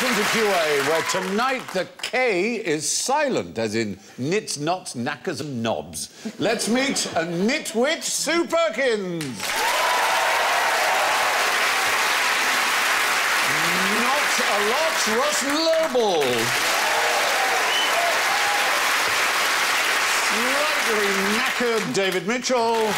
Welcome to QA, where tonight the K is silent, as in knits, knots, knackers and knobs. Let's meet a nitwit Sue Perkins. Not a lot, Ross Noble. Slightly knackered David Mitchell.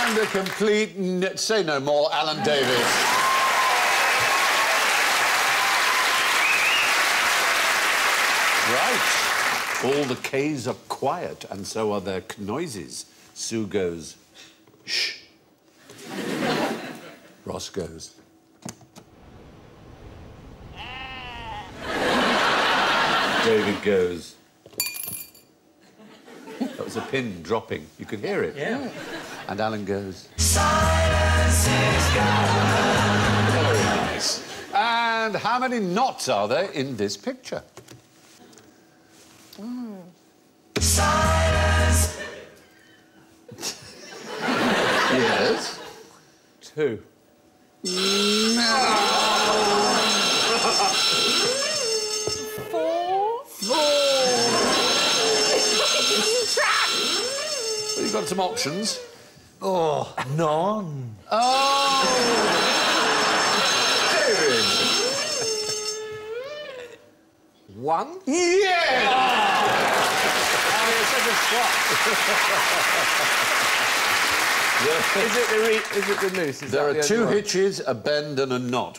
And a complete, say no more, Alan Davis. Right. All the K's are quiet, and so are their noises. Sue goes, shh. Ross goes. David goes. That was a pin dropping. You could hear it. Yeah. And Alan goes. Silence is gone. Very nice. And how many knots are there in this picture? Silence. Yes. 2. Well, you've got some options. Oh, none. Oh! David! 1? Yeah! Oh, you're such a swat. Is it the noose? Is There that are the two only one? hitches, a bend and a knot.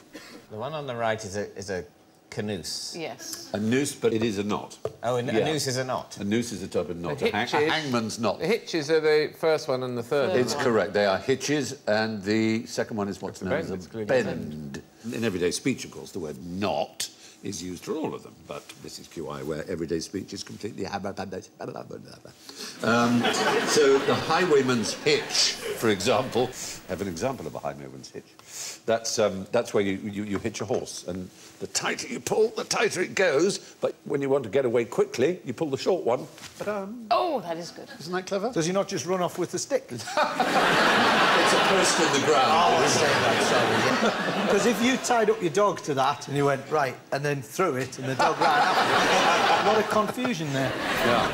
The one on the right is a canoose. Yes. A noose, but it is a knot. Oh, a Yeah. noose is a knot. A noose is a type of knot. The A hitches- hangman's knot. The hitches are the first one and the third one. It's correct. They are hitches, and the second one is what's known as a It's clearly a bend. In everyday speech, of course, the word knot is used for all of them, but this is QI, where everyday speech is completely... So the highwayman's hitch, for example... I have an example of a highwayman's hitch. That's where you hitch a horse, and the tighter you pull, the tighter it goes, but when you want to get away quickly, you pull the short one. Oh, that is good. Isn't that clever? Does he not just run off with the stick? It's a post in the ground. Because if you tied up your dog to that and you went, right, and then threw it and the dog ran after it, what a confusion there. Yeah.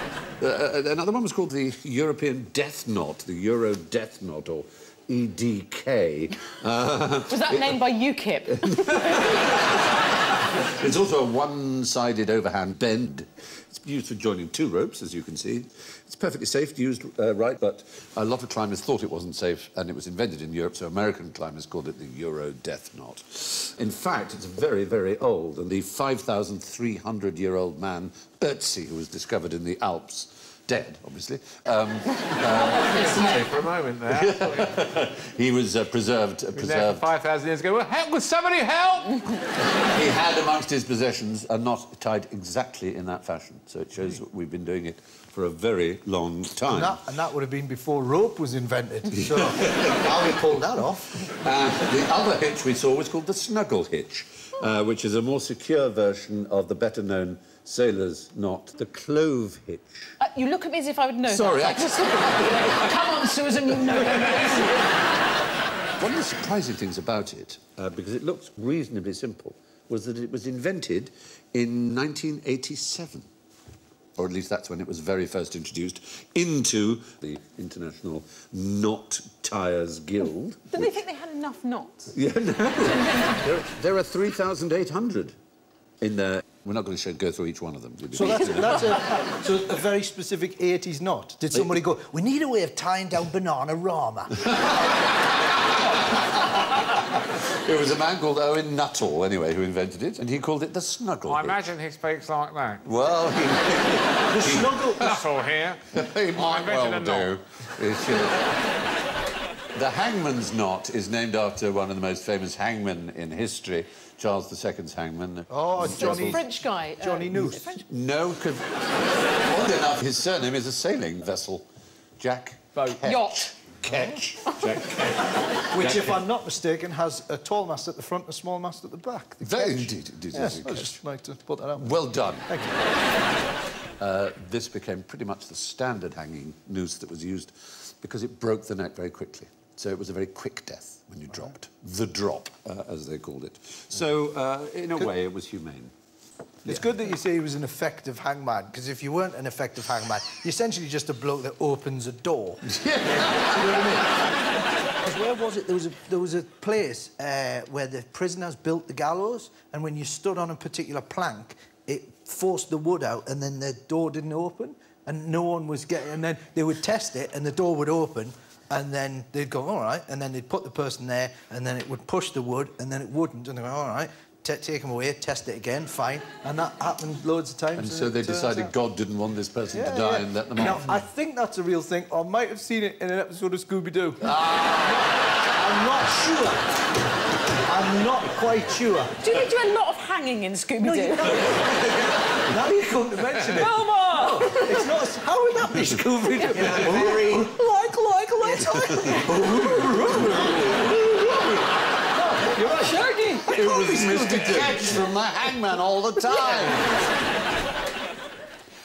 Another one was called the European Death Knot, the Euro Death Knot, or EDK. Was that named by UKIP? It's also a one-sided overhand bend. It's used for joining two ropes, as you can see. It's perfectly safe, used right, but a lot of climbers thought it wasn't safe, and it was invented in Europe, so American climbers called it the Euro Death Knot. In fact, it's very, very old, and the 5,300-year-old man, Ötzi, who was discovered in the Alps, dead, obviously. For a moment there. He was preserved. 5,000 years ago. Well, help! Will somebody help? He had amongst his possessions a knot tied exactly in that fashion, so it shows that we've been doing it for a very long time. And that would have been before rope was invented. So how we pulled that off. The other hitch we saw was called the snuggle hitch, which is a more secure version of the better-known sailor's knot, the clove hitch. You look at me as if I would know Sorry, that. Come on, Susan, you know that. One of the surprising things about it, because it looks reasonably simple, was that it was invented in 1987. Or at least that's when it was very first introduced into the International Knot Tyers Guild. Did they think they had enough knots? Yeah, no. there are 3,800 in there. We're not going to go through each one of them. So that's a very specific 80s knot. Did somebody go, we need a way of tying down Bananarama? It was a man called Owen Nuttall, anyway, who invented it, and he called it the snuggle I hitch. imagine he speaks like that. Well, The snuggle... Nuttall here. he might well invented a do. The hangman's knot is named after one of the most famous hangmen in history, Charles II's hangman. Oh, Johnny... French guy. Johnny Noose. No, because... Oddly enough, his surname is a sailing vessel. Jack... Boat. Yacht. Ketch. Which, if I'm not mistaken, has a tall mast at the front and a small mast at the back. The Very ketch. indeed, it is. Yes, a I'd ketch. just like to put that out. Well done. Thank you. This became pretty much the standard hanging noose that was used because it broke the neck very quickly. So it was a very quick death when you dropped. The drop, as they called it. So, in a way, it was humane. It's good that you say he was an effective hangman, because if you weren't an effective hangman, you're essentially just a bloke that opens a door. You know what I mean? Because where was it? There was a place where the prisoners built the gallows, and when you stood on a particular plank, it forced the wood out, and then the door didn't open, and no one was getting... And then they would test it, and the door would open, and then they'd go, all right, and then they'd put the person there, and then it would push the wood, and then it wouldn't, and they'd go, all right, take him away, test it again, fine. And that happened loads of times. And so they decided God didn't want this person to die and let them off. Now, I think that's a real thing. I might have seen it in an episode of Scooby-Doo. I'm not sure. I'm not quite sure. Do they do a lot of hanging in Scooby-Doo? Now you come to mention it. No more! No, it's not... How would that be Scooby-Doo? Very... You're right. Shaggy! It was Mr. Catch from the hangman all the time.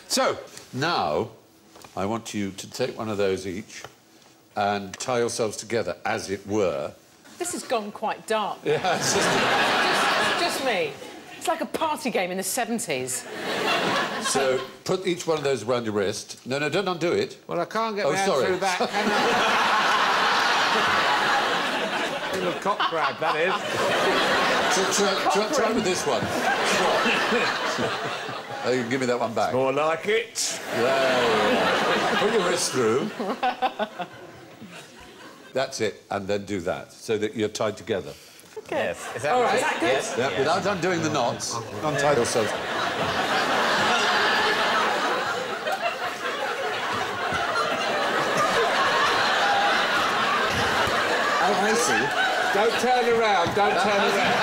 So, now, I want you to take one of those each and tie yourselves together, as it were. This has gone quite dark. Yeah, it's Just me. It's like a party game in the 70s. So, put each one of those around your wrist. No, don't undo it. Well, I can't get my hand through that, can I? Little cock grab, that is. Try with this one. Give me that one back. More like it. There. Put your wrist through. That's it, and then do that, so that you're tied together. Okay. Yes. Is that All right. right? Is that good? Yes. Yeah, without undoing the knots, untie yourselves. Oh, I see. Don't turn around, don't turn around.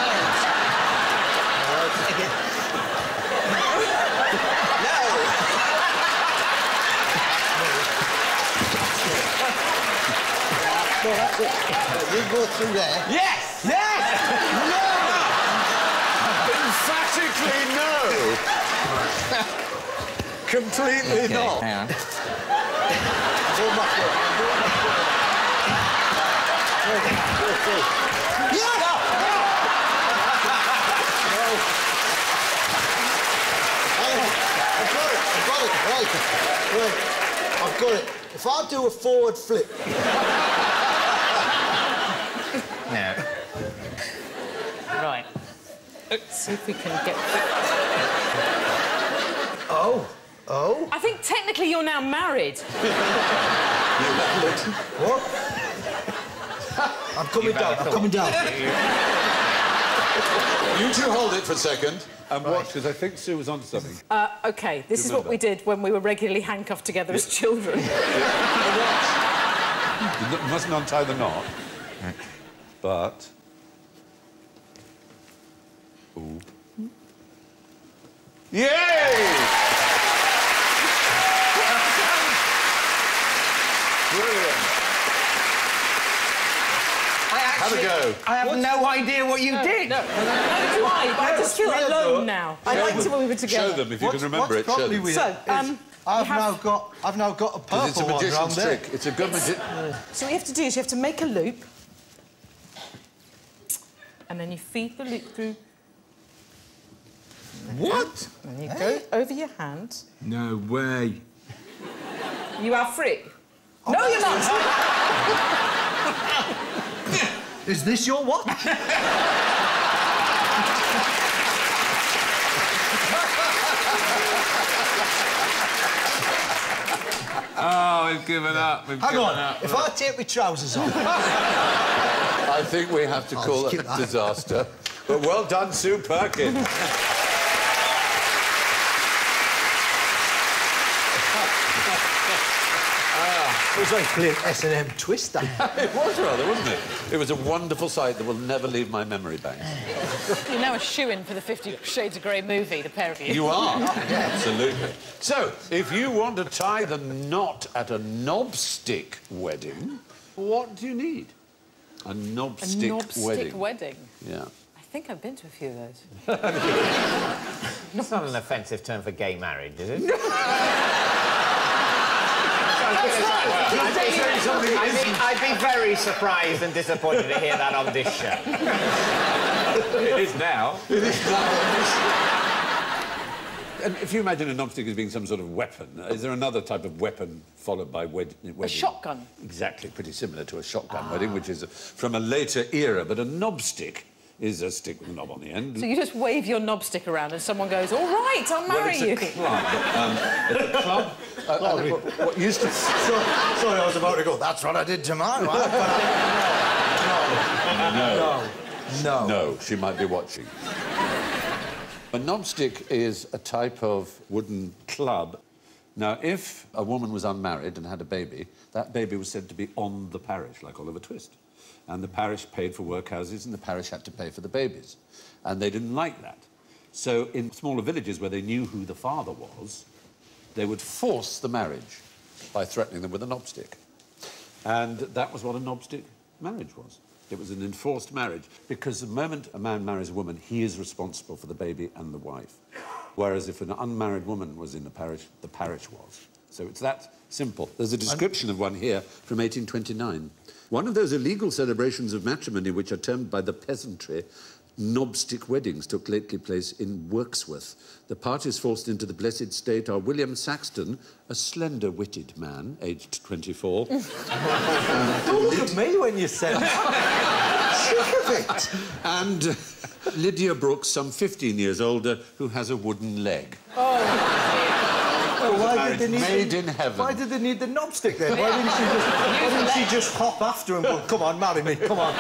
No, that's it. You go through there. Yes! Yes! No! Emphatically no! Completely Okay, not. hang on. Go back I've got it. If I do a forward flip... No. Right. Let's see if we can get... Oh. I think technically you're now married. What? I'm coming down, I'm coming down. You two hold it for a second and watch, because I think Sue was onto something. OK, this is what we did when we were regularly handcuffed together as children. You mustn't untie the knot. But... Ooh. Yay! Brilliant. Have a go. I have no idea what you did. No, neither do I, but I just feel alone now. I liked it when we were together. Show them, if you can remember it, show them. So, I've now got a purple It's a one round magician's there. trick. It's a good magic... So what you have to do is you have to make a loop, and then you feed the loop through. What? And you go over your hand. No way. You are free. No, you're not. Is this your watch? Oh, we've given up. Hang on, if I take my trousers off... I think we have to call it a disaster. But well done, Sue Perkins. It was like playing S&M Twister. It was rather, wasn't it? It was a wonderful sight that will never leave my memory bank. You're now a shoo-in for the 50 Shades of Grey movie, the pair of you. You are, absolutely. So, if you want to tie the knot at a knobstick wedding, what do you need? A knobstick knobstick wedding. Yeah. I think I've been to a few of those. It's not an offensive term for gay marriage, is it? I'd be very surprised and disappointed to hear that on this show. It is now. It is now. And if you imagine a knobstick as being some sort of weapon, is there another type of weapon followed by wedding? A shotgun. Exactly, pretty similar to a shotgun wedding, which is from a later era. But a knobstick is a stick with a knob on the end. So you just wave your knobstick around and someone goes, all right, I'll marry you. It's a club. What used to... Sorry, I was about to go, that's what I did to my wife. No, she might be watching. A knobstick is a type of wooden club. Now, if a woman was unmarried and had a baby, that baby was said to be on the parish, like Oliver Twist. And the parish paid for workhouses and the parish had to pay for the babies. And they didn't like that. So in smaller villages where they knew who the father was, they would force the marriage by threatening them with a knobstick. And that was what a knobstick marriage was. It was an enforced marriage, because the moment a man marries a woman, he is responsible for the baby and the wife. Whereas if an unmarried woman was in the parish was. So it's that simple. There's a description of one here from 1829. One of those illegal celebrations of matrimony which are termed by the peasantry knobstick weddings took lately place in Wirksworth. The parties forced into the blessed state are William Saxton, a slender-witted man, aged 24. Don't look at me when you said that. Sick of it. And Lydia Brooks, some 15 years older, who has a wooden leg. Well, why did they need made in heaven. Why did they need the knobstick then? Why didn't she just hop after him? Well, come on, marry me, come on.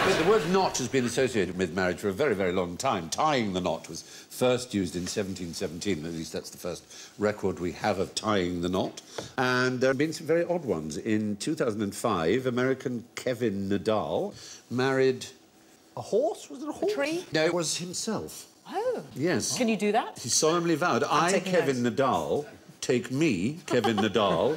But the word knot has been associated with marriage for a very, very long time. Tying the knot was first used in 1717, at least that's the first record we have of tying the knot. And there have been some very odd ones. In 2005, American Kevin Nadal married... A horse? Was it a horse? A tree? No, it was himself. Oh. Yes. Can you do that? He solemnly vowed, I, Kevin Nadal, take me, Kevin Nadal,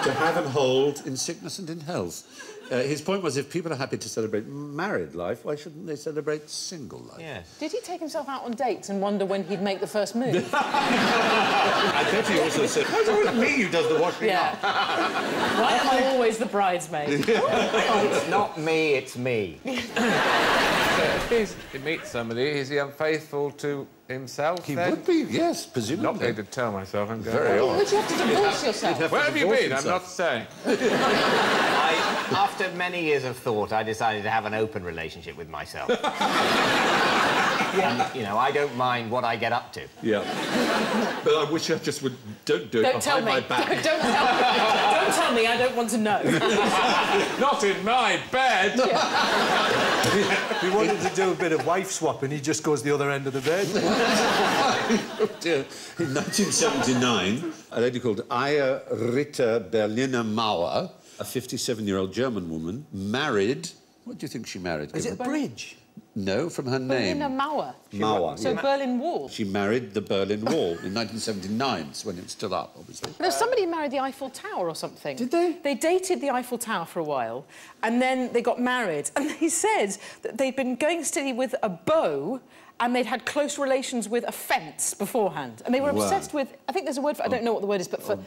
to have and hold in sickness and in health. His point was, if people are happy to celebrate married life, why shouldn't they celebrate single life? Yes. Did he take himself out on dates and wonder when he'd make the first move? I bet he also said, why is it always me who does the washing up? Why am I always the bridesmaid? It's not me, it's me. If he meets somebody, is he unfaithful to himself? He then? would be, yes, presumably. Not going to tell myself. I'm going Very odd. Would you have to divorce yourself? Where have you been? I'm not saying. After many years of thought, I decided to have an open relationship with myself. And, you know, I don't mind what I get up to. Yeah. But I wish I just would... Don't do it Don't tell behind me. my back. Don't tell me. Don't tell me. I don't want to know. Not in my bed! If he wanted to do a bit of wife swapping, he just goes the other end of the bed. Oh, dear. In 1979, a lady called Aya Ritter Berliner Mauer, a 57-year-old German woman, married... What do you think she married? Is it a bridge? No, from her name. Berliner Mauer. Mauer. So Berlin Wall. She married the Berlin Wall in 1979, when it was still up, obviously. There's somebody who married the Eiffel Tower or something. Did they? They dated the Eiffel Tower for a while, and then they got married. And they said that they'd been going steady with a bow, and they'd had close relations with a fence beforehand. And they were obsessed with... I think there's a word for... I don't know what the word is, but for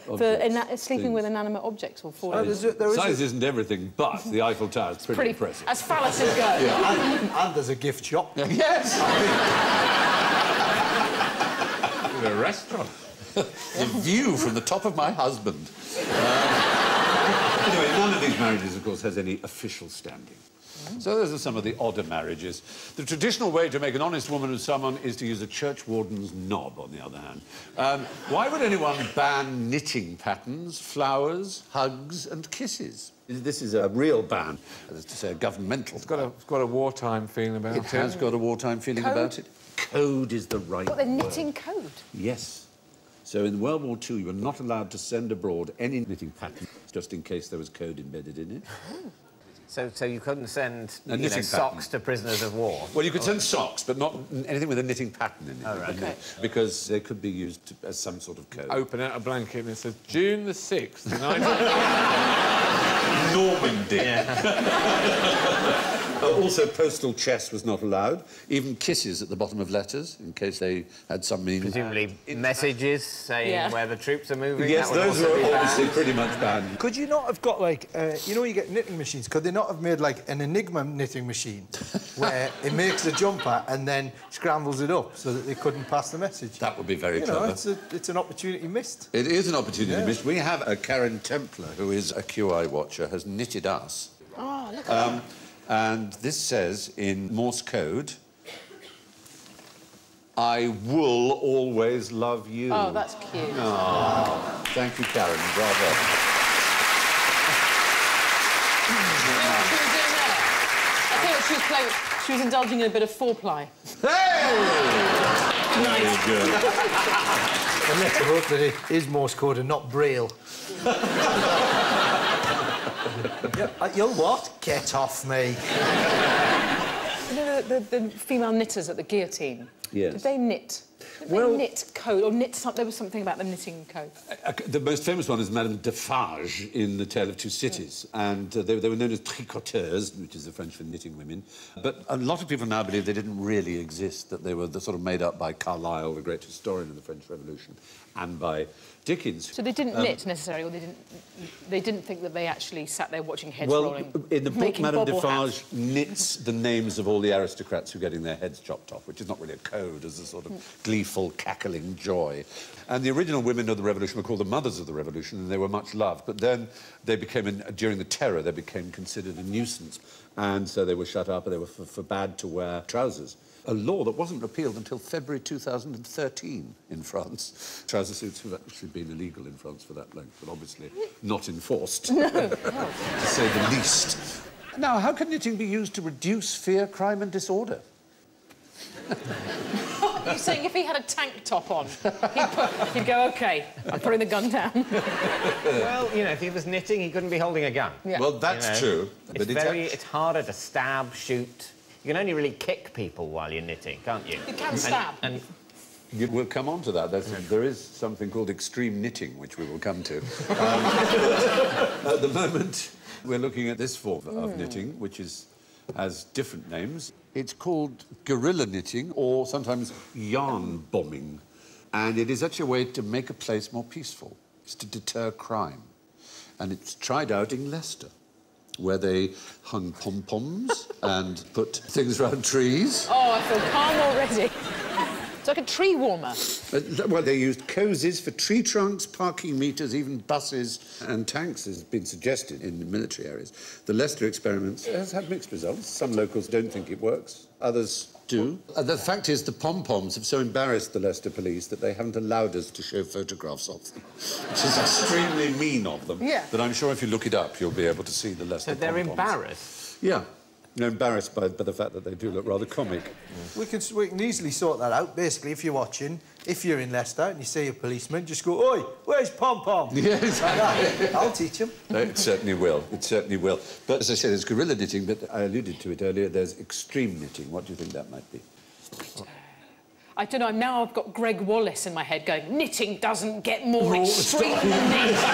sleeping with inanimate objects or falling... Size isn't everything, but the Eiffel Tower is pretty impressive. As phalluses go. Yeah. And there's a gift shop. Yes! A restaurant. The view from the top of my husband. Anyway, none of these marriages, of course, has any official standing. So those are some of the odder marriages. The traditional way to make an honest woman of someone is to use a churchwarden's knob, on the other hand. Why would anyone ban knitting patterns, flowers, hugs and kisses? This is a real ban, that is to say, a governmental It's got a wartime feeling about it. It has got a wartime feeling about it. Code is the right What, they're word. knitting code? Yes. So in World War II, you were not allowed to send abroad any knitting pattern, just in case there was code embedded in it. So you couldn't send knitting socks to prisoners of war? Well, you could send socks, but not anything with a knitting pattern in it. Oh, right. Okay. Because they could be used as some sort of code. Open out a blanket and it says June the 6th, 19... Normandy. Yeah. All Also, postal chess was not allowed. Even kisses at the bottom of letters, in case they had some meaning. Presumably messages saying where the troops are moving. Yes, those were obviously pretty much banned. Could you not have got, like, you know, you get knitting machines. Could they not have made, like, an Enigma knitting machine where it makes a jumper and then scrambles it up so that they couldn't pass the message? That would be very You know, clever. it's an opportunity missed. It is an opportunity missed. We have a Karen Templar, who is a QI watcher, has knitted us. Oh, look at that. And this says, in Morse code, I will always love you. Oh, that's cute. Oh, thank you, Karen. Bravo. What she was doing there? I think she was playing. She was indulging in a bit of foreplay. Hey! Nice. Very good. And let's hope that it is Morse code and not Braille. You'll what? Get off me. You know, the female knitters at the guillotine? Yes. Did they knit? Did they knit code or knit something? There was something about them knitting code. The most famous one is Madame Defarge in The Tale of Two Cities, and they were known as tricoteuses, which is the French for knitting women. But a lot of people now believe they didn't really exist, that they were sort of made up by Carlyle, the great historian of the French Revolution, and by Dickens. So they didn't knit necessarily, or they didn't think that they actually sat there watching heads Well, rolling. in the book, making Madame bobble Defarge hats. knits the names of all the aristocrats who are getting their heads chopped off, which is not really a code, as a sort of gleeful, cackling joy. And the original women of the Revolution were called the mothers of the Revolution, and they were much loved. But then they became, during the Terror, they became considered a nuisance. And so they were shut up, and they were forbade to wear trousers. A law that wasn't repealed until February 2013 in France. Trouser suits have actually been illegal in France for that length, but obviously not enforced, No. to say the least. Now, how can knitting be used to reduce fear, crime and disorder? You're saying if he had a tank top on, he'd go, OK, I'm putting the gun down. Well, you know, if he was knitting, he couldn't be holding a gun. Yeah. Well, that's true. It's harder to stab, shoot. You can only really kick people while you're knitting, can't you? You can stab. And We'll come on to that. There is something called extreme knitting, which we will come to. At the moment, we're looking at this form of knitting, which has different names. It's called guerrilla knitting, or sometimes yarn bombing. And it is actually a way to make a place more peaceful. It's to deter crime. And it's tried out in Leicester, where they hung pom-poms and put things around trees. Oh, I feel calm already. It's like a tree warmer. Well, they used cozies for tree trunks, parking meters, even buses and tanks has been suggested in the military areas. The Leicester experiment has had mixed results. Some locals don't think it works, others do. The fact is the pom-poms have so embarrassed the Leicester police that they haven't allowed us to show photographs of them, which is extremely mean of them. Yeah. But I'm sure if you look it up, you'll be able to see the Leicester so they're pom-poms. embarrassed? Yeah. They're embarrassed by the fact that they do look rather comic. We can easily sort that out. Basically, if you're watching, if you're in Leicester and you see a policeman, just go, "Oi, where's Pom-Pom?" Yes. Like that. I'll teach him. It certainly will. It certainly will. But as I said, there's guerrilla knitting, but I alluded to it earlier, there's extreme knitting. What do you think that might be? I don't know, now I've got Greg Wallace in my head going, knitting doesn't get more extreme than this.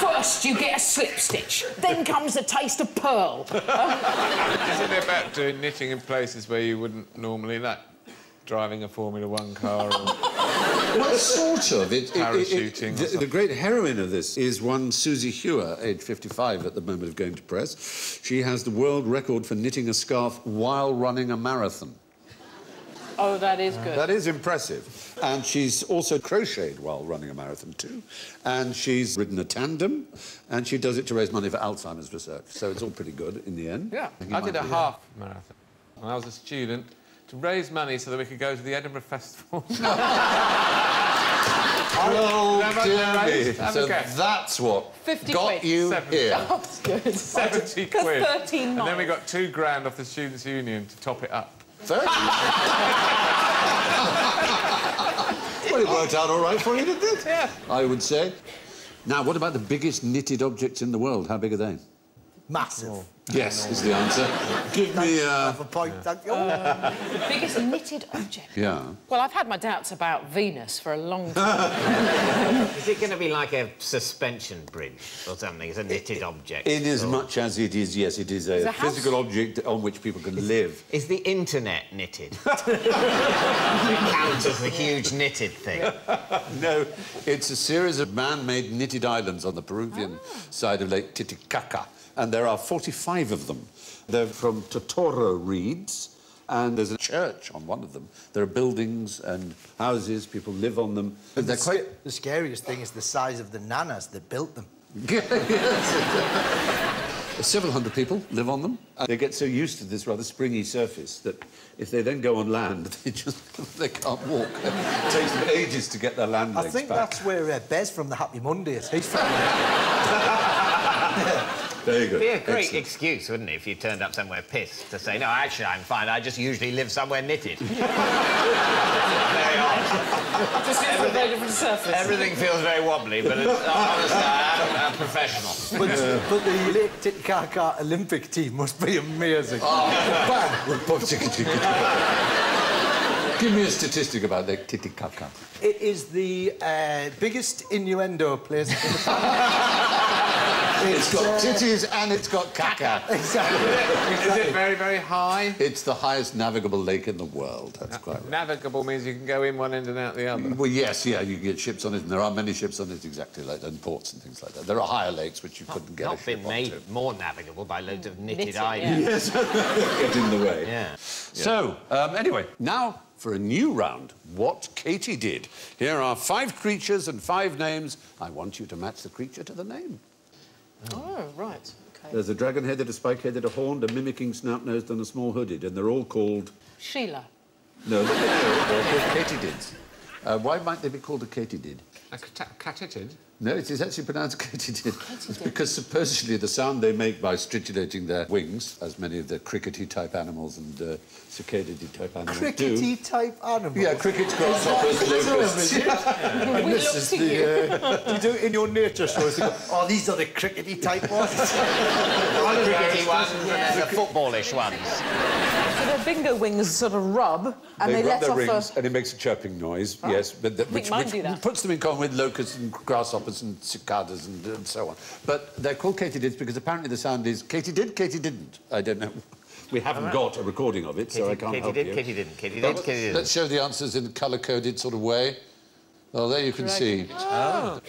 First you get a slip stitch, then comes the taste of pearl. Isn't it about doing knitting in places where you wouldn't normally, like driving a Formula One car or... Well, sort of. Parachuting or The great heroine of this is one Susie Hewer, aged 55 at the moment of going to press. She has the world record for knitting a scarf while running a marathon. Oh, that is good. That is impressive. And she's also crocheted while running a marathon too. And she's ridden a tandem, and she does it to raise money for Alzheimer's research. So it's all pretty good in the end. Yeah, I did a half marathon when I was a student to raise money so that we could go to the Edinburgh Festival. Oh, dear me. Have So a guess. that's what 50 got quid. you 70. here. Oh, that's good. 70 Because quid. 13 And then we miles. got £2 off the Students' Union to top it up. 30? Well, it worked out all right for you, didn't it? Yeah. I would say. Now, what about the biggest knitted objects in the world? How big are they? Massive. Yes, is the answer. Give me Have a point, thank you. The biggest knitted object. Yeah. Well, I've had my doubts about Venus for a long time. Is it going to be like a suspension bridge or something? It's a knitted object. In as much as it is, yes, it is a a house- physical object on which people can live. Is the internet knitted? It counts as the huge knitted thing. No, it's a series of man-made knitted islands on the Peruvian side of Lake Titicaca, and there are 45 of them. They're from Totoro reeds, and there's a church on one of them. There are buildings and houses, people live on them. But they're quite... The scariest thing is the size of the nanas that built them. Several hundred people live on them. And they get so used to this rather springy surface that if they then go on land, they can't walk. It takes them ages to get their land legs I think back. that's where Bez from the Happy Mondays, he's from. Very good. It'd be a great Excellent. excuse, wouldn't it, if you turned up somewhere pissed to say, no, actually, I'm fine. I just usually live somewhere knitted. Very odd. Just a very different surface. Everything feels very wobbly, but honestly, I am a professional. But the Lake Titicaca Olympic team must be amazing. Give me a statistic about Lake Titicaca. It is the biggest innuendo place in the planet. It's got titties and it's got caca. Exactly. Is it very, very high? It's the highest navigable lake in the world. That's quite right. Navigable means you can go in one end and out the other. Well, yes, yeah, you can get ships on it, and there are many ships on it exactly like that, and ports and things like that. There are higher lakes which you couldn't get a Not ship been made onto. more navigable by loads of knitted Knitted, islands. Get in the way. Yeah. So, anyway, now for a new round. What Katie did. Here are 5 creatures and 5 names. I want you to match the creature to the name. Oh, right. OK. There's a dragon-headed, a spike-headed, a horned, a mimicking snap-nosed and a small-hooded, and they're all called... Sheila. No, they're called katydids. Why might they be called a katydid? A catitid? No, it is actually pronounced katydid. It's because supposedly the sound they make by stridulating their wings, as many of the crickety-type animals and cicada-type animals do... Crickety-type animals? Yeah, crickets, grasshoppers, locusts. And We this look is to the... you do it in your nature shows. You go, oh, these are the crickety-type ones. Crickety ones, the footballish ones. So their bingo wings sort of rub, and they rub let their off rings, and it makes a chirping noise, yes, but which mine do that. puts them in common with locusts and grasshoppers and cicadas and so on. But they're called katydids because apparently the sound is Katie did, Katie didn't. I don't know. We haven't got a recording of it, so I can't help you. Katie didn't, Katie But did, Katie didn't. let's show the answers in a colour-coded sort of way. Well, there you can see. Oh.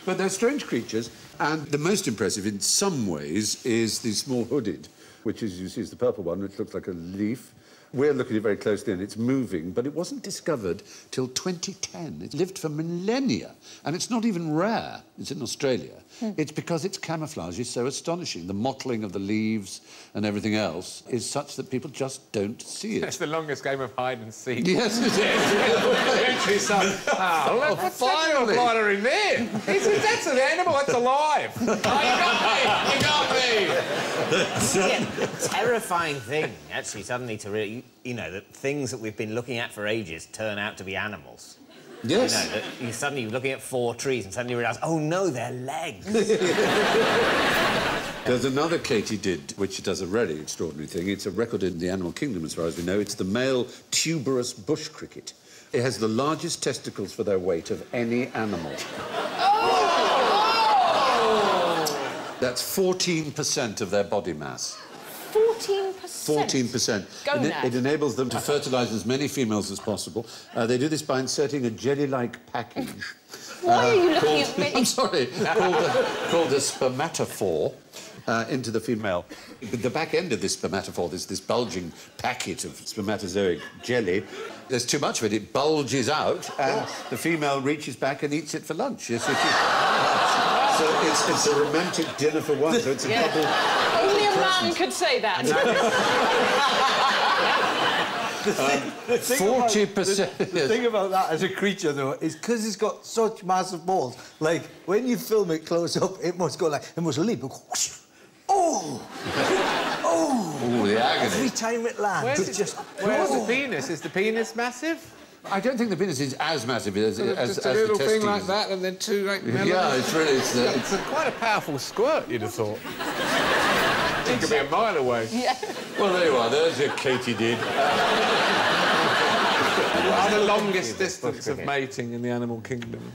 But they're strange creatures, and the most impressive in some ways is the small hooded, which, as you see, is the purple one, which looks like a leaf. We're looking at it very closely, and it's moving, but it wasn't discovered till 2010. It lived for millennia, and it's not even rare. It's in Australia. It's because its camouflage is so astonishing. The mottling of the leaves and everything else is such that people just don't see it. It's the longest game of hide and seek. Yes, it is. Literally some... Oh, look, what's that little finally. blighter in there? He says, that's an animal, that's alive. Oh, you got me! Yeah, terrifying thing, actually, suddenly to really, you know, that things that we've been looking at for ages turn out to be animals. Yes. You know, that you're suddenly looking at 4 trees and suddenly realise, oh, no, they're legs. There's another katydid, which does a very extraordinary thing. It's a record in the animal kingdom, as far as we know. It's the male tuberous bush cricket. It has the largest testicles for their weight of any animal. That's 14% of their body mass. 14%. 14%. Gonad. It enables them to fertilise as many females as possible. They do this by inserting a jelly-like package. Why are you looking at me? I'm sorry, called a spermatophore into the female. But the back end of this spermatophore, this bulging packet of spermatozoic jelly, there's too much of it. It bulges out, and the female reaches back and eats it for lunch. Yes, so it's a romantic dinner for one. So it's a double. Only a man could say that. 40%. The thing about that as a creature, though, is because it's got such massive balls. Like when you film it close up, it must go like it must leap. Whoosh. Oh, oh! Oh, the agony. Every time it lands, Where's it just. Where's the penis? Is the penis massive? I don't think the penis is as massive as Just a the little testes. thing like that and then 2 like... Yeah, it's really... It's quite a powerful squirt, you'd have thought. It could be a mile away. Yeah. Well, there you are. There's your katydid. What's the longest distance of mating in the animal kingdom?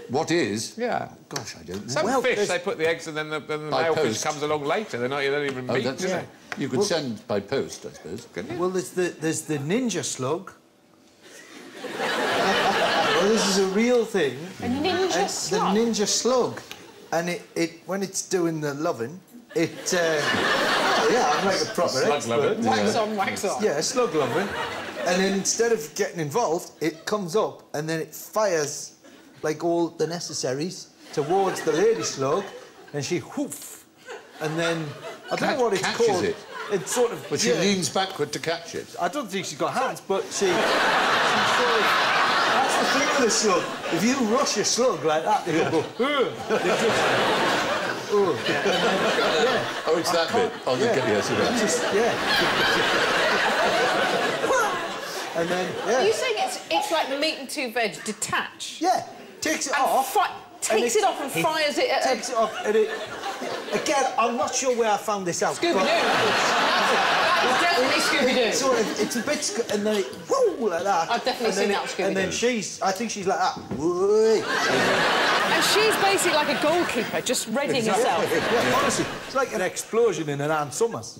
What is? Yeah. Gosh, I don't know. Some fish, they put the eggs and then the male fish comes along later. They don't even meet, That's do they? You could send by post, I suppose. Well, there's the ninja slug. Well, this is a real thing. A ninja slug? The ninja slug. And it when it's doing the loving, it... yeah, I'm like a proper Slug expert. loving. Wax on, wax off. Yeah, slug loving. And then instead of getting involved, it comes up and then it fires, like, all the necessaries towards the lady slug, and she whoof. And then... I don't know what it's catches called. it. It's sort of... But she leans backward to catch it. I don't think she's got hands, but she sort of... That's the thing with a slug. If you rush a slug like that, they go... Oh, it's that bit on the... Yes, it is. Just, and then, Are you saying it's like the meat and two veg detach? Yeah, takes it And off. takes it off and fires it at Takes it off, and it... Again, I'm not sure where I found this out. Scooby-Doo. That is definitely Scooby-Doo. It's a bit... And then it... Whoa, like that. I've definitely seen that on Scooby-Doo. And then I think she's like that. Whoo. And she's basically like a goalkeeper, just readying herself. Yeah, honestly, it's like an explosion in an Ann Summers.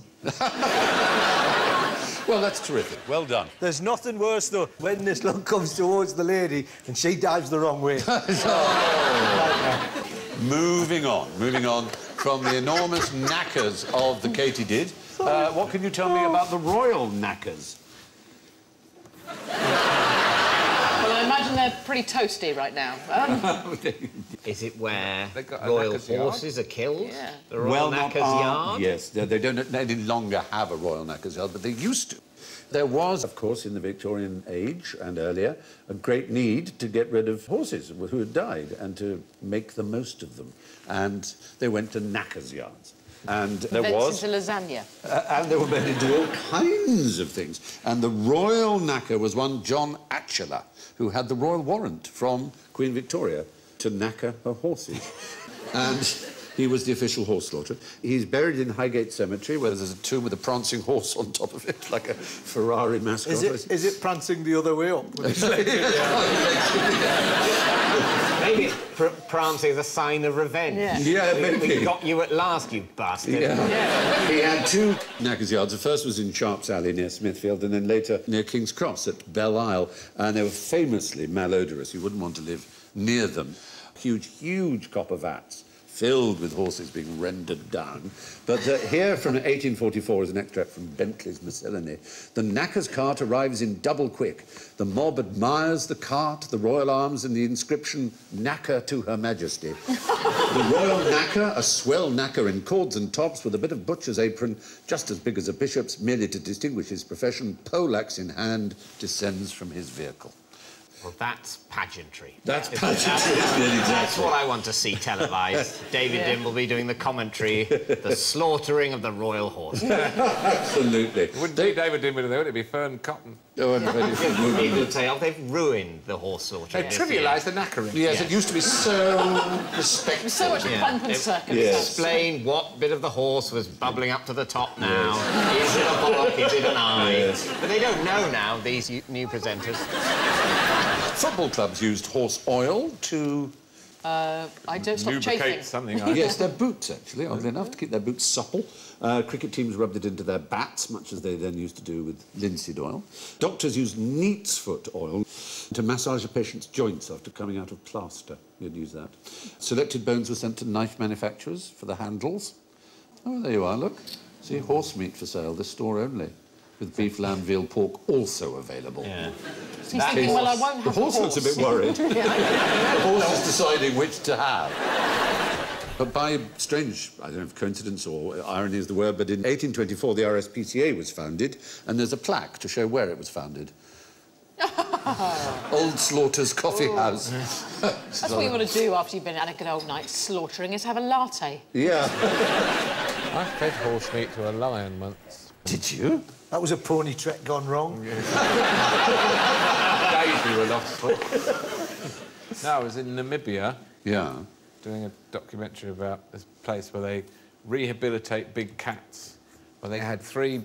Well, that's terrific. Well done. There's nothing worse, though, when this slug comes towards the lady and she dives the wrong way. Moving on from the enormous knackers of the katydid. What can you tell me about the royal knackers? Well, I imagine they're pretty toasty right now. Is it where They got a royal knacker's yard? horses are killed? Yeah. The royal not knacker's yard? Yes, they don't any longer have a royal knackers yard, but they used to. There was, of course, in the Victorian age and earlier, a great need to get rid of horses who had died and to make the most of them. And they went to knackers yards. And there was... into lasagna. And they were made into all kinds of things. And the royal knacker was one John Atchiller, who had the royal warrant from Queen Victoria to knacker her horses. And he was the official horse slaughterer. He's buried in Highgate Cemetery, where there's a tomb with a prancing horse on top of it, like a Ferrari mascot. Is it prancing the other way up? Maybe it's prancing as a sign of revenge. Yeah, maybe. We got you at last, you bastard. Yeah. He had two knackers yards. The first was in Sharp's Alley near Smithfield, and then later near King's Cross at Belle Isle. And they were famously malodorous. You wouldn't want to live near them. Huge copper vats filled with horses being rendered down. But here from 1844 is an extract from Bentley's Miscellany. The knacker's cart arrives in double quick. The mob admires the cart, the royal arms, and the inscription, "Knacker to Her Majesty." The royal knacker, a swell knacker in cords and tops with a bit of butcher's apron, just as big as a bishop's, merely to distinguish his profession, poleaxe in hand, descends from his vehicle. Well, that's pageantry. That's pageantry, isn't it? That's what I want to see televised. David Dimbleby doing the commentary, the slaughtering of the royal horse. Absolutely. Wouldn't be David Dimbleby, though, would it be Fern Cotton? Oh, and People would say, oh, they've ruined the horse slaughtering. They trivialised the knackering. Yes, it used to be so respectful. So much pomp and circumstance. Yes. Explain what bit of the horse was bubbling up to the top now. Is it a bollock? Is it an eye? Yes. But they don't know now, these new presenters. Football clubs used horse oil to... I don't stop chafing. Lubricate something, I Yes, their boots, actually, oddly enough, to keep their boots supple. Cricket teams rubbed it into their bats, much as they then used to do with linseed oil. Doctors used neat's foot oil to massage a patient's joints after coming out of plaster. You'd use that. Selected bones were sent to knife manufacturers for the handles. Oh, there you are, look. See, horse meat for sale, this store only. With beef, lamb, veal, pork also available. Yeah. He's thinking, well, I won't have The horse looks a bit worried. The horse is deciding which to have. But by strange, I don't know if coincidence or irony is the word, but in 1824 the RSPCA was founded, and there's a plaque to show where it was founded. Old Slaughter's Coffee House. That's what you want to do after you've been at a good old night slaughtering, is have a latte. Yeah. I fed horse meat to a lion once. Did you? That was a pony trek gone wrong. Days we were lost for. No, I was in Namibia. Yeah. Doing a documentary about this place where they rehabilitate big cats. Well, they had 3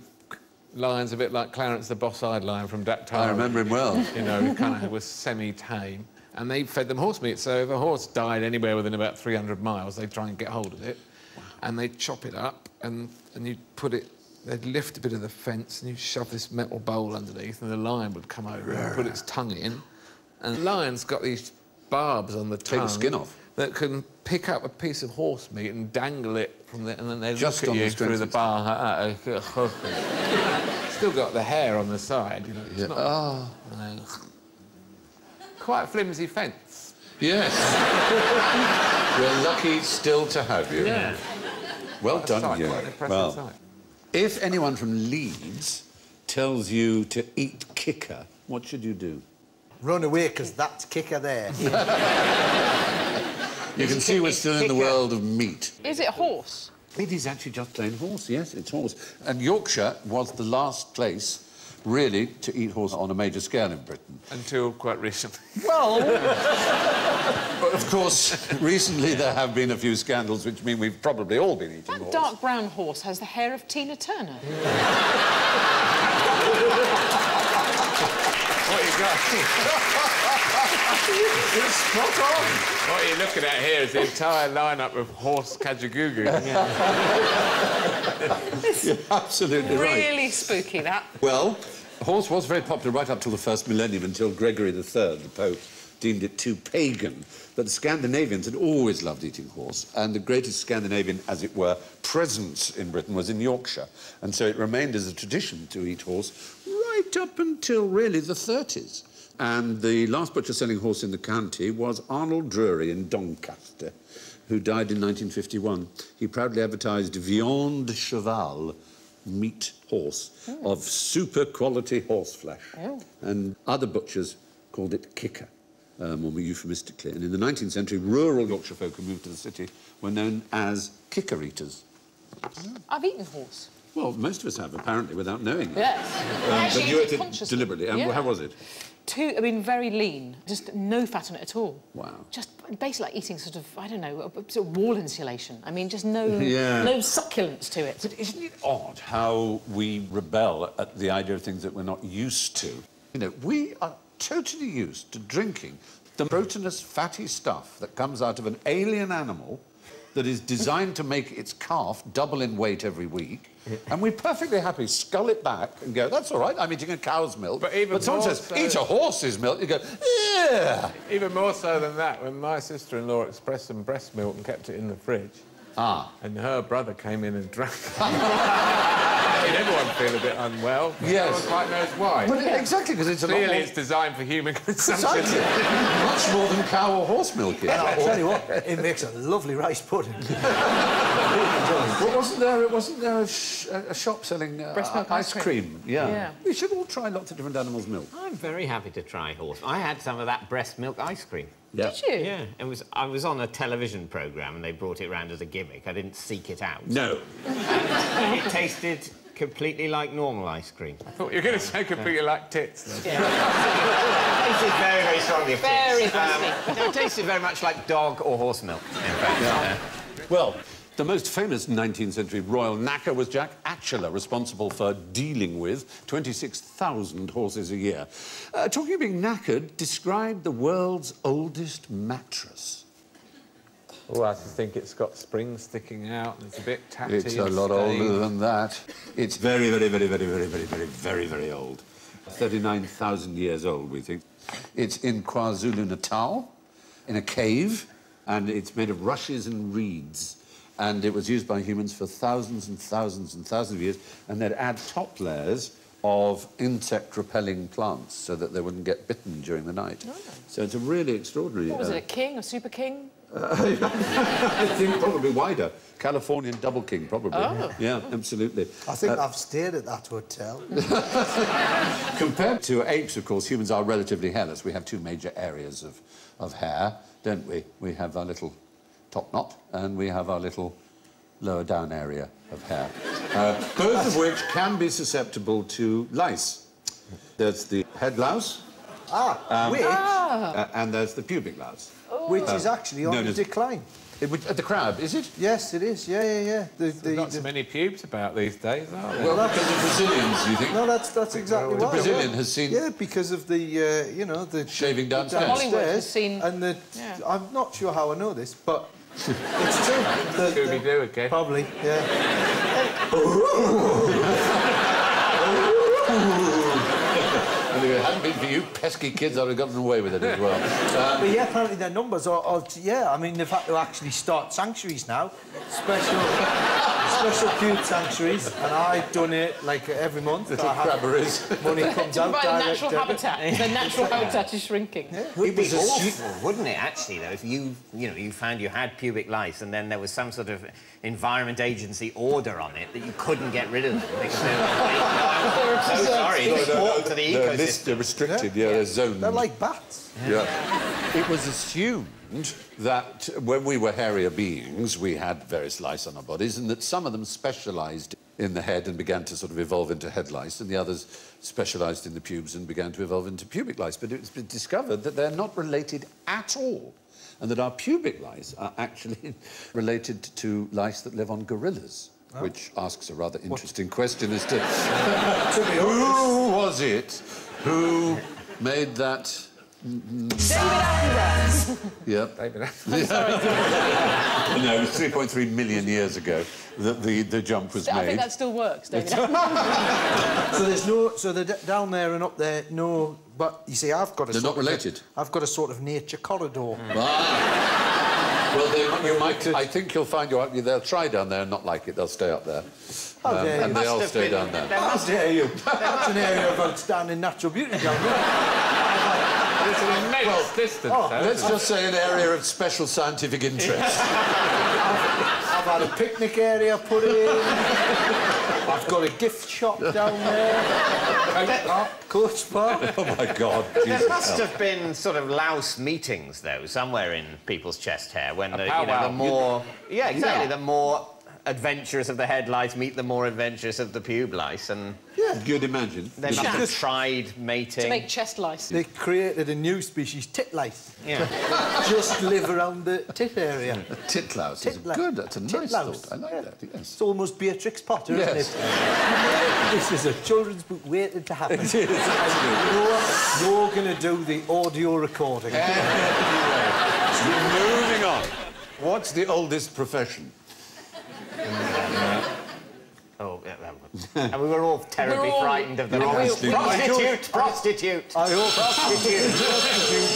lions, a bit like Clarence the Boss-Eyed Lion from Daktari. I remember him well. You know, who kind of was semi-tame. And they fed them horse meat, so if a horse died anywhere within about 300 miles, they'd try and get hold of it. Wow. And they'd chop it up, and you'd put it... They'd lift a bit of the fence, and you'd shove this metal bowl underneath, and the lion would come over and put its tongue in. And the lion's got these barbs on the tongue... Take the skin off. ...that can pick up a piece of horse meat and dangle it from there, and then they just look at you through the bar. Still got the hair on the side, you know. It's not, quite a flimsy fence. Yes. We're lucky still to have you. Yeah. Well done, you. Quite an impressive Well, sight. if anyone from Leeds tells you to eat kicker, what should you do? Run away, because that's kicker there. You can see we're still in the world of meat. Is it horse? It is actually just plain horse, yes, it's horse. And Yorkshire was the last place, really, to eat horse on a major scale in Britain. Until quite recently. Well... But, of course, recently there have been a few scandals which mean we've probably all been eating horse. That dark brown horse has the hair of Tina Turner. What you got? It's spot on! What you're looking at here is the entire lineup of horse kajagoogoo. You're absolutely right. Really spooky, that. Well, horse was very popular right up till the first millennium, until Gregory III, the Pope, deemed it too pagan. But the Scandinavians had always loved eating horse, and the greatest Scandinavian, as it were, presence in Britain was in Yorkshire. And so it remained as a tradition to eat horse right up until, really, the 30s. And the last butcher selling horse in the county was Arnold Drury in Doncaster, who died in 1951. He proudly advertised Viande de Cheval, meat horse, of super-quality horse flesh. And other butchers called it kicker, more euphemistically. And in the 19th century, rural Yorkshire folk who moved to the city were known as kicker eaters. I've eaten horse. Well, most of us have, apparently, without knowing it. Yes. But you ate it deliberately. And how was it? I mean, very lean. Just no fat on it at all. Wow. Just basically like eating sort of, I don't know, a sort of wall insulation. I mean, just no, Yeah. no succulence to it. But isn't it odd how we rebel at the idea of things that we're not used to? You know, we are totally used to drinking the proteinous, fatty stuff that comes out of an alien animal that is designed to make its calf double in weight every week, and we're perfectly happy scull it back and go, that's all right, I'm eating a cow's milk. But someone says, so... eat a horse's milk, you go, yeah! Even more so than that, when my sister-in-law expressed some breast milk and kept it in the fridge, and her brother came in and drank it. Made everyone feel a bit unwell. Yes. No one quite knows why. Well, exactly, because it's Clearly it's designed for human consumption. Much more than cow or horse milk is. And I'll tell you what, it makes a lovely rice pudding. Well, wasn't there a shop selling Breast milk ice cream? Yeah. We should all try lots of different animals' milk. I'm very happy to try horse. I had some of that breast milk ice cream. Yeah. Did you? Yeah, I was on a television programme and they brought it round as a gimmick. I didn't seek it out. No. And it tasted completely like normal ice cream. I thought you were going to say completely like tits. Then. Yeah. It tasted very, very strongly of Very tits. breasty. No, it tasted very much like dog or horse milk, in fact. Well, the most famous 19th century royal knacker was Jack Atchiller, responsible for dealing with 26,000 horses a year. Talking of being knackered, describe the world's oldest mattress. Oh, I think it's got springs sticking out and it's a bit tatty. It's a lot older than that. It's very, very, very, very, very, very, very, very, very old. 39,000 years old, we think. It's in KwaZulu-Natal, in a cave, and it's made of rushes and reeds. And it was used by humans for thousands and thousands and thousands of years, and they'd add top layers of insect-repelling plants so that they wouldn't get bitten during the night. Oh. So it's a really extraordinary... What was it, a king, a super king? I think probably wider. Californian double king, probably. Oh. Yeah, absolutely. I think I've stayed at that hotel. Compared to apes, of course, humans are relatively hairless. We have two major areas of hair, don't we? We have our little top knot, and we have our little lower down area of hair, both of which can be susceptible to lice. There's the head louse. And there's the pubic louse. which is actually on the known as decline. The crab, is it? Yes, it is. Yeah. There's not so many pubes about these days, are there? Well, because of Brazilians, you think? No, that's exactly The why. Brazilian has seen... Yeah, because of the, you know, the... Shaving downstairs. Hollywood has seen... And the... Yeah. I'm not sure how I know this, but it's true. Scooby-Doo again. Probably, yeah. And if it hadn't been for you pesky kids, I'd have gotten away with it as well. But yeah, apparently their numbers are yeah, I mean, they've had to actually start sanctuaries now. Special pube sanctuaries, and I donate, like, every month. Little crabberies. Money comes out Provide a direct natural debit. habitat. The natural habitat is shrinking. Yeah. It'd be awful, wouldn't it, actually, though, if you found you had pubic lice and then there was some sort of Environment Agency order on it that you couldn't get rid of them because they were so sorry, it's important to the ecosystem. They're restricted, they're zoned. They're like bats. Yeah. It was assumed that when we were hairier beings, we had various lice on our bodies, and that some of them specialised in the head and began to sort of evolve into head lice, and the others specialised in the pubes and began to evolve into pubic lice. But it's been discovered that they're not related at all, and that our pubic lice are actually related to lice that live on gorillas. Oh. Which asks a rather interesting question as to who was it who made that? David Attenborough. Yep. David Attenborough. No, it was 3.3 million years ago that the jump was made. I think that still works, David Attenborough. So there's no... So they're down there and up there, no... But, you see, I've got a... They're not related? I've got a sort of nature corridor. Ah. Well, you might... I think you'll find they'll try down there and not like it. They'll stay up there. And they all stay down there. How dare you? That's an area of outstanding natural beauty down there. It's an immense distance, Let's just say an area of special scientific interest. I've had a picnic area put in. I've got a gift shop down there. Coach Park. Oh, my God. There must have been sort of louse meetings, though, somewhere in people's chest hair when the more... Yeah, exactly, the more adventurous of the head lice meet the more adventurous of the pube lice, and... Yeah, you'd imagine. They must have tried mating. To make chest lice. They created a new species, tit lice. Yeah. Just live around the tit area. Titlouse is good. That's a nice thought. I like that, yes. It's almost Beatrix Potter, yes. isn't it? This is a children's book waiting to happen. It is, absolutely. You're going to do the audio recording. Moving on. What's the oldest profession? Oh, yeah, and we were all terribly frightened of the prostitute. Prostitute. I hope prostitute.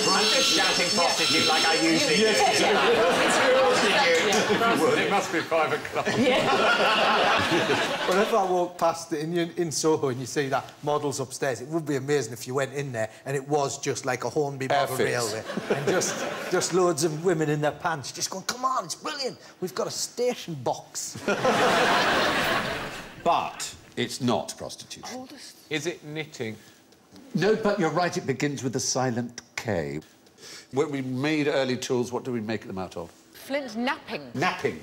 I'm just shouting prostitute like I usually do. Prostitute. It must be 5 o'clock. Whenever I walk past it in Soho and you see that models upstairs, it would be amazing if you went in there and it was just like a Hornby model railway, and just loads of women in their pants just going, come on, it's brilliant. We've got a station box. But it's not prostitution. Is it knitting? No, but you're right, it begins with a silent K. When we made early tools, what do we make them out of? Flint napping. Napping.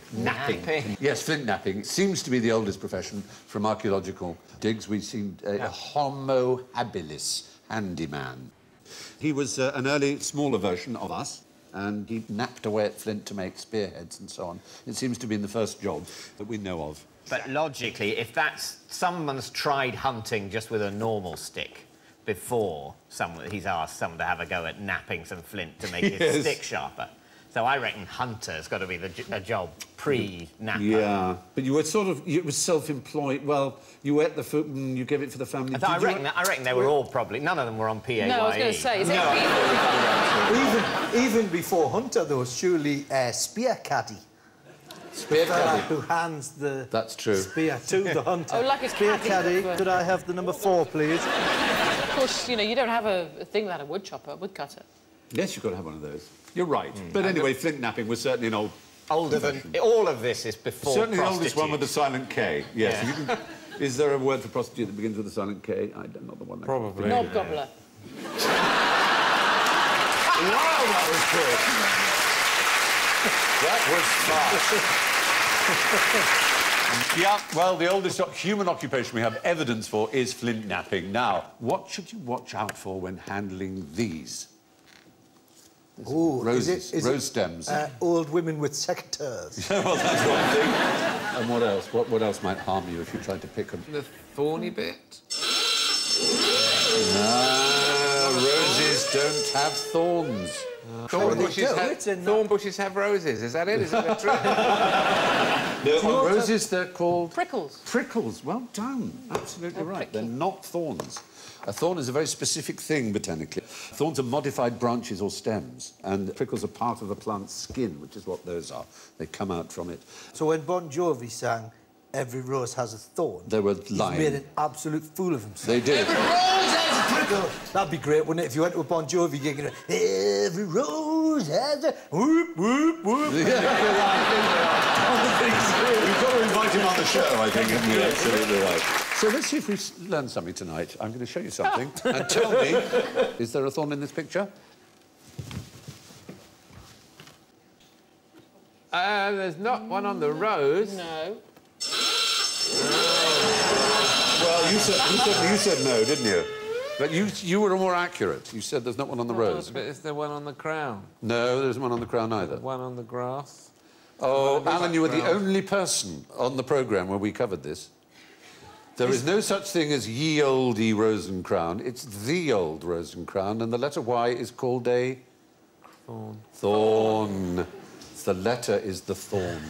Yes, flint napping. It seems to be the oldest profession. From archaeological digs, we've seen a Homo habilis, handyman. He was an early, smaller version of us, and he napped away at flint to make spearheads and so on. It seems to be in the first job that we know of. But logically, if someone's tried hunting just with a normal stick before he's asked someone to have a go at napping some flint to make his stick sharper. So I reckon hunter's got to be a job pre-napper. Yeah, but you were it was self-employed. Well, you ate the food and you gave it for the family. I reckon they were all probably... None of them were on PAYE. No, I was going to say, Even before hunter, though, surely spear caddy. Spear caddy. Who hands the spear to the hunter. Oh, like a spear caddy. Could I have the number 4, please? Of course, you know, you don't have a thing without a wood chopper, a wood cutter. Yes, you've got to have one of those. You're right. But anyway, flint napping was certainly an older than... All of this is before certainly prostitute. the oldest one with the silent K. Yes. Yeah. Is there a word for prostitute that begins with a silent K? I don't know the one. Probably. Knob gobbler. Wow, that was good. That was fast. Yeah, well, the oldest human occupation we have evidence for is flint napping. Now, what should you watch out for when handling these? Oh, roses, is rose stems. Old women with secateurs. Well, that's one thing. And what else? What else might harm you if you tried to pick them? The thorny bit. Roses don't have thorns. Thorn do, bushes have roses. Is that it? Is it a trick? No, roses, they're called... Prickles. Prickles. Well done. Absolutely right. prickly. They're not thorns. A thorn is a very specific thing, botanically. Thorns are modified branches or stems, and prickles are part of the plant's skin, which is what those are. They come out from it. So when Bon Jovi sang Every Rose Has a Thorn, They were he lying. made an absolute fool of himself. They did. Every rose has a prickle. That'd be great, wouldn't it, if you went to a Bon Jovi gig and every rose has a whoop, whoop, whoop. You've got to invite him on the show, I think. You're absolutely right. So let's see if we've learned something tonight. I'm going to show you something. And tell me, is there a thorn in this picture? There's not one on the rose. No. Well, you said no, didn't you? But you were more accurate. You said there's not one on the rose. But is there one on the crown? No, there isn't one on the crown either. One on the grass? Oh, Alan, you were the only person on the programme where we covered this. There is no such thing as ye olde rose and crown. It's the old rose and crown, and the letter Y is called a... Thorn. Thorn. The letter is the thorn.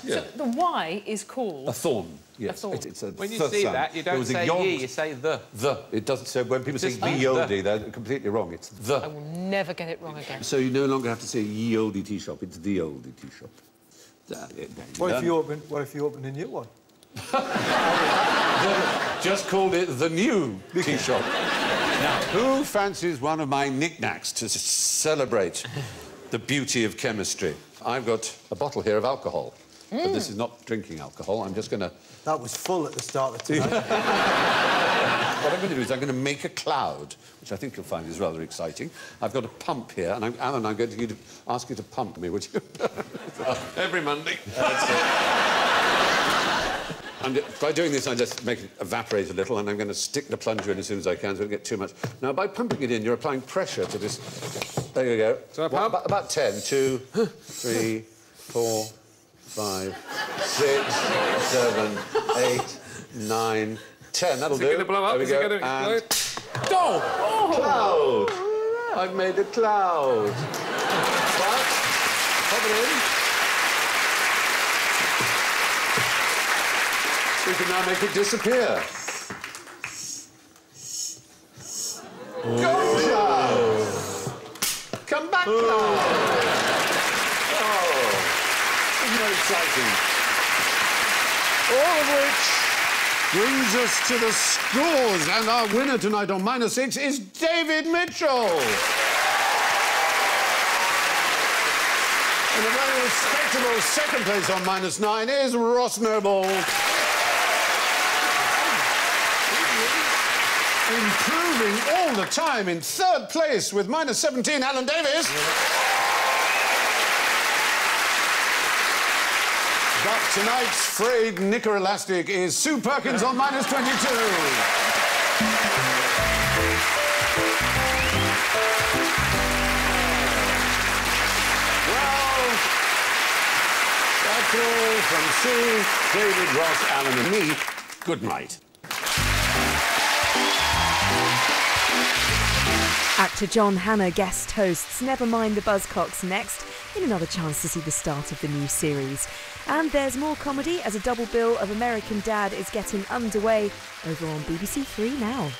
Yeah. So the Y is called... A thorn, yes. A thorn. It's a When you th see sound. that, you There don't was a say yod. ye, you say the. The. It doesn't... So when people say Just ye the. olde, they're completely wrong. It's the. I will never get it wrong again. So you no longer have to say ye olde tea shop. It's the olde tea shop. What if you open a new one? Just called it the new tea shop. Now, who fancies one of my knickknacks to celebrate the beauty of chemistry? I've got a bottle here of alcohol. But this is not drinking alcohol. I'm just going to... That was full at the start of tonight. What I'm going to do is I'm going to make a cloud, which I think you'll find is rather exciting. I've got a pump here, and Alan, I'm going to ask you to pump me, would you? Every Monday. And by doing this, I just make it evaporate a little, and I'm going to stick the plunger in as soon as I can so I don't get too much. Now, by pumping it in, you're applying pressure to this. There you go. So I pump? About 10. 2, 3, 4, 5, 6, 7, 8, 9, 10. That'll do. Is it going to blow up? There we Is it go. going to And explode? cloud! I've made a cloud. But, pop it in. We can now make it disappear. Go, cloud! Come back, cloud! Oh, isn't that exciting? All of which brings us to the scores, and our winner tonight on -6 is David Mitchell. And a very respectable second place on -9 is Ross Noble. Improving all the time in third place with -17, Alan Davis. But tonight's frayed knicker elastic is Sue Perkins on -22. Well, that's all from Sue, David, Ross, Alan and me. Good night. Actor John Hannah guest hosts Never Mind the Buzzcocks next, in another chance to see the start of the new series. And there's more comedy as a double bill of American Dad is getting underway over on BBC 3 now.